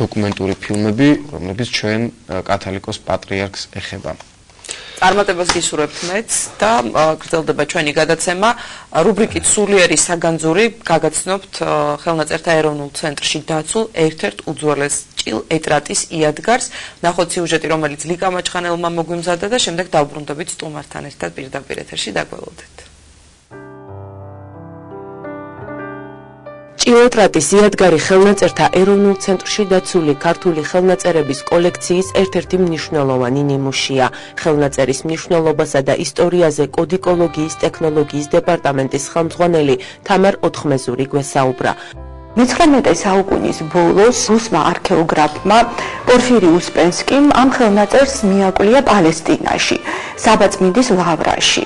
დოკუმენტური ფილმები, რომლებიც ჩვენ კათოლიკოს პატრიარქს ეხება. წარმატებას გისურვებთ მეც და გრძელდება ჩვენი გადაცემა. რუბრიკით სულიერი საგანძური გაგაცნობთ ხელნაწერთა ეროვნულ ცენტრში დაცულ ერთ-ერთ უძველეს ჭილ ეტრატის იადგარს. ნახოთ სიუჟეტი, რომელიც ლიკა მაჩხანელმა მოგვიმზადა და შემდეგ დავბრუნდებით სტუმართან ერთად პირდაპირ ეთერში დაგველოდეთ. ჭილ ეტრატის იადგარი ხელნაწერთა ეროვნულ ცენტრში დაცული ქართული ხელნაწერების კოლექციის ერთ-ერთი მნიშვნელოვანი ნიმუშია. ხელნაწერის მნიშვნელობასა და ისტორიაზე კოდიკოლოგიის ტექნოლოგიის დეპარტამენტის ხელმძღვანელი თამარ ოთხმეზური გვესაუბრა. მე-19 საუკუნის ბოლოს რუსმა არქეოგრაფმა პორფირი უსპენსკიმ ამ ხელნაწერს მიაკვლია პალესტინაში, საბაწმინდის ლავრაში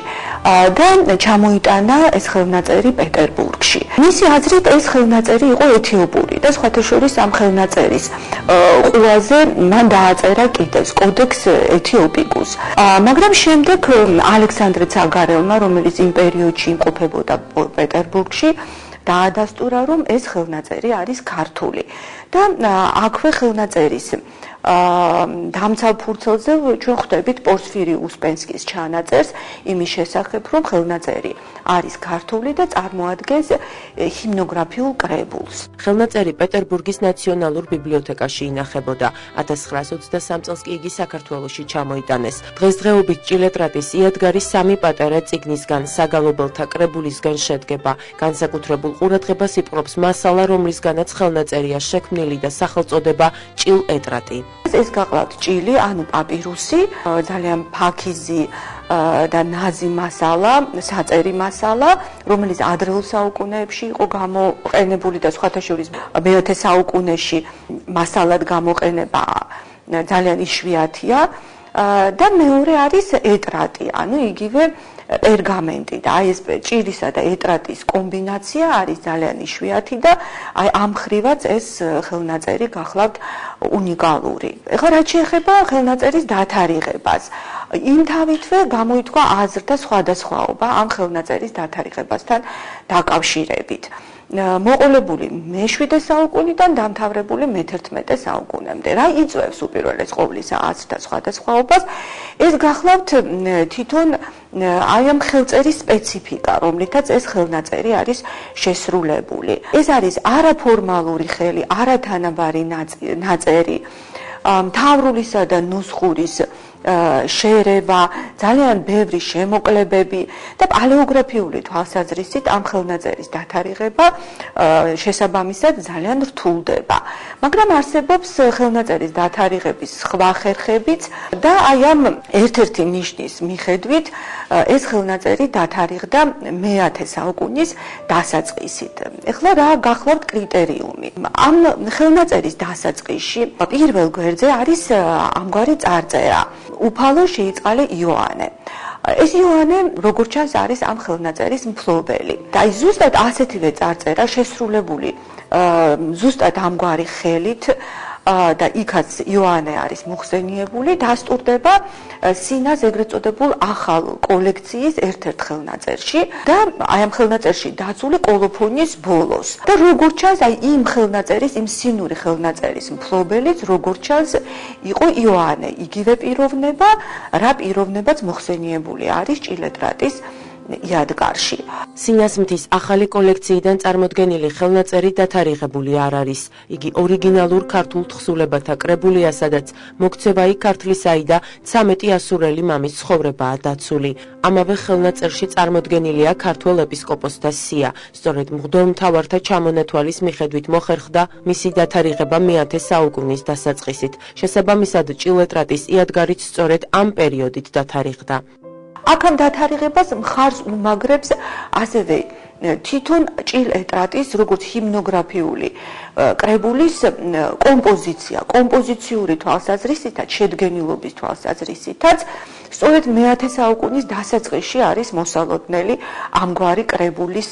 და ჩამოიტანა ეს ხელნაწერი პეტერბურგში. მისი აზრით ეს ხელნაწერი იყო ეთიოპური და სხვათა შორის ამ ხელნაწერის ყუაზე მან დააწერა კიდევ კოდექს ეთიოპიკუს. მაგრამ შემდეგ ალექსანდრე ცაგარელმა, რომელიც იმ პერიოდში იმყოფებოდა პეტერბურგში, დაადასტურა, რომ ეს ხელნაწერი არის ქართული და აქვე ხელნაწერის დამცავ ფურცელზე ჩვენ ხვდებით პორფირი უსპენსკის ჩანაწერს იმის შესახებ, რომ ხელნაწერი არის ქართული და წარმოადგენს ჰიმნოგრაფიულ კრებულს. ხელნაწერი პეტერბურგის ნაციონალურ ბიბლიოთეკაში ინახებოდა. 1923 წელს კი იგი საქართველოში ჩამოიტანეს. დღესდღეობით ჭილ ეტრატის იადგარი სამი პატარა წიგნისგან, საგალობელთა კრებულისგან შედგება. განსაკუთრებულ ყურადღებას იპყრობს მასალა, რომლისგანაც ხელნაწერია შექმნილი და სახელწოდება ჭილ ეტრატი. ეს გაყლავთ ჭილი, ანუ პაპირუსი, ძალიან ფაქიზი და ნაზი მასალა, საწერი მასალა, რომელიც ადრეულ საუკუნეებში იყო გამოყენებული და სხვათა შორის მე-20 საუკუნეში მასალად გამოყენება ძალიან იშვიათია და მეორე არის ეტრატი, ანუ იგივე პერგამენტი და აი ეს ჭირისა და ეტრატის კომბინაცია არის ძალიან იშვიათი და აი ამ ხრივაც ეს ხელნაწერი გახლავთ უნიკალური. ეხლა რაც შეეხება ხელნაწერის დათარიღებას, იმ თავითვე გამოითქვა აზრთა სხვადასხვაობა ამ ხელნაწერის დათარიღებასთან დაკავშირებით. მოყოლებული მე-7 საუკუნიდან დამთავრებული მე-11 საუკუნემდე. რა იწვევს უპირველეს ყოვლისა აზრთა სხვადასხვაობას? ეს გახლავთ თვითონ აი ამ ხელწერის სპეციფიკა, რომლითაც ეს ხელნაწერი არის შესრულებული. ეს არის არაფორმალური ხელი, არათანაბარი ნაწერი, მთავრულისა და ნუსხურის შეერება, ძალიან ბევრი შემოკლებები და პალეოგრაფიული თვალსაზრისით ამ ხელნაწერის დათარიღება შესაბამისად ძალიან რთულდება. მაგრამ არსებობს ხელნაწერის დათარიღების სხვა ხერხებიც და აი ამ ერთ-ერთი ნიშნის მიხედვით ეს ხელნაწერი დათარიღდა მე-10 საუკუნის დასაწყისით. ეხლა რა გახლავთ კრიტერიუმი? ამ ხელნაწერის დასაწყისში პირველ გვერდზე არის ამგვარი წარწერა. უფალო შეიწყალე იოანე. ეს იოანე, როგორც ჩანს, არის ამ ხელნაწერის მფლობელი. და აი ზუსტად ასეთივე წარწერა შესრულებული ზუსტად ამგვარი ხელით და იქაც იოანე არის მოხსენიებული, დასტურდება სინას ეგრეთ წოდებულ ახალ კოლექციის ერთ-ერთ ხელნაწერში და აი ამ ხელნაწერში დაცული კოლოფონის ბოლოს. და როგორც ჩანს, აი იმ ხელნაწერის, იმ სინური ხელნაწერის მფლობელიც, როგორც ჩანს, იყო იოანე, იგივე პიროვნება, რა პიროვნებაც მოხსენიებული არის ჭილ ეტრატის იადგარში. სინასმთის ახალი კოლექციიდან წარმოდგენილი ხელნაწერი დათარიღებული არ არის. იგი ორიგინალურ ქართულ თხზულებათა კრებულია, სადაც მოქცევაი ქართლისაი და 13 ასურელი მამის ცხოვრებაა დაცული. ამავე ხელნაწერში წარმოდგენილია ქართველ ეპისკოპოსთა სია. სწორედ მღვდელმთავართა ჩამონათვალის მიხედვით მოხერხდა მისი დათარიღება მე-10 საუკუნის დასაწყისით. შესაბამისად, ჭილ ეტრატის იადგარიც სწორედ ამ პერიოდით დათარიღდა. აქ ამ დათარიღებას მხარს უმაგრებს ასევე თვითონ ჭილ ეტრატის როგორც ჰიმნოგრაფიული კრებულის კომპოზიცია, კომპოზიციური თვალსაზრისითაც, შედგენილობის თვალსაზრისითაც, სწორედ მე-10 საუკუნის დასაწყისში არის მოსალოდნელი ამგვარი კრებულის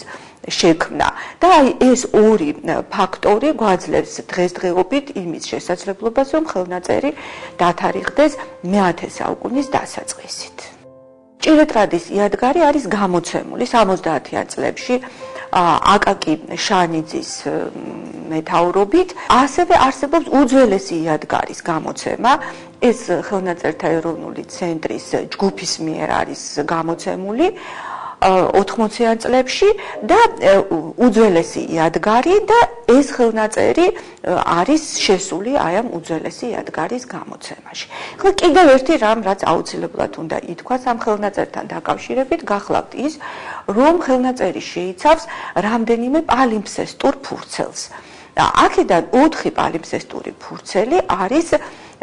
შექმნა. და აი ეს ორი ფაქტორი გვაძლევს დღესდღეობით იმის შესაძლებლობას, რომ ხელნაწერი დათარიღდეს მე-10 საუკუნის დასაწყისით. ჭილ ეტრატის იადგარი არის გამოცემული 70-იან წლებში აკაკი შანიძის მეთაურობით, ასევე არსებობს უძველესი იადგარის გამოცემა. ეს ხელნაწერთა ეროვნული ცენტრის ჯგუფის მიერ არის გამოცემული 80-იან წლებში და უძველესი იადგარი და ეს ხელნაწერი არის შესული აი ამ უძველესი იადგარის გამოცემაში. ხო, კიდევ ერთი რამ, რაც აუცილებლად უნდა ითქვას ამ ხელნაწერთან დაკავშირებით, გახლავთ ის, რომ ხელნაწერი შეიცავს რამდენიმე პალიმფსესტურ ფურცელს. აქედან 4 პალიმფსესტური ფურცელი არის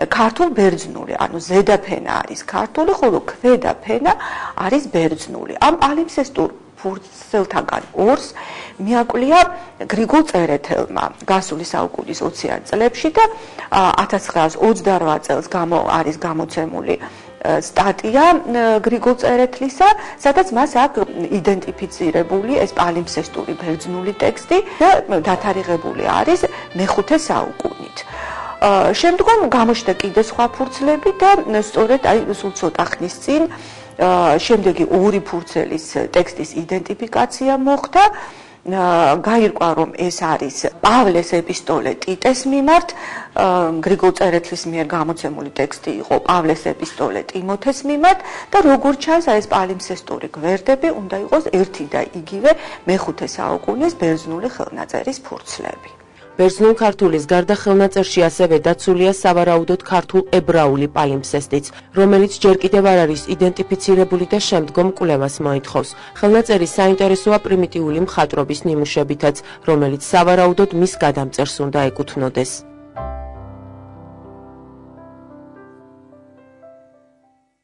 ქართულ ბერძნული, ანუ ზედა ფენა არის ქართული, ხოლო ქვედა ფენა არის ბერძნული. ამ პალიმფსესტურ ფურცელთაგან 2-ს მიაკვლია გრიგოლ წერეთელმა გასული საუკუნის 20-იან წლებში და 1928 წელს არის გამოცემული სტატია გრიგოლ წერეთლისა, სადაც მას აქვს იდენტიფიცირებული ეს პალიმფსესტური ბერძნული ტექსტი და დათარიღებული არის მეხუთე საუკუნით. შემდგომ გამოჩნდა კიდე სხვა ფურცლები და სწორედ აი სულ ცოტა ხნის წინ შემდეგი 2 ფურცელის ტექსტის იდენტიფიკაცია მოხდა. გაირკვა, რომ ეს არის პავლეს ეპისტოლე ტიტეს მიმართ, გრიგოლ წერეთლის მიერ გამოცემული ტექსტი იყო პავლეს ეპისტოლე ტიმოთეს მიმართ და როგორც ჩანს, ეს პალიმფსესტური გვერდები უნდა იყოს ერთი და იგივე მეხუთე საუკუნის ბერძნული ხელნაწერის ფურცლები. ბერძნულ ქართულის გარდა ხელნაწერში ასევე დაცულია სავარაუდოდ ქართულ ებრაული პალიმფსესტიც, რომელიც ჯერ კიდევ არ არის იდენტიფიცირებული და შემდგომ კვლევას მოითხოვს. ხელნაწერი საინტერესოა პრიმიტიული მხატვრობის ნიმუშებითაც, რომელიც სავარაუდოდ მის გადამწერს უნდა ეკუთვნოდეს.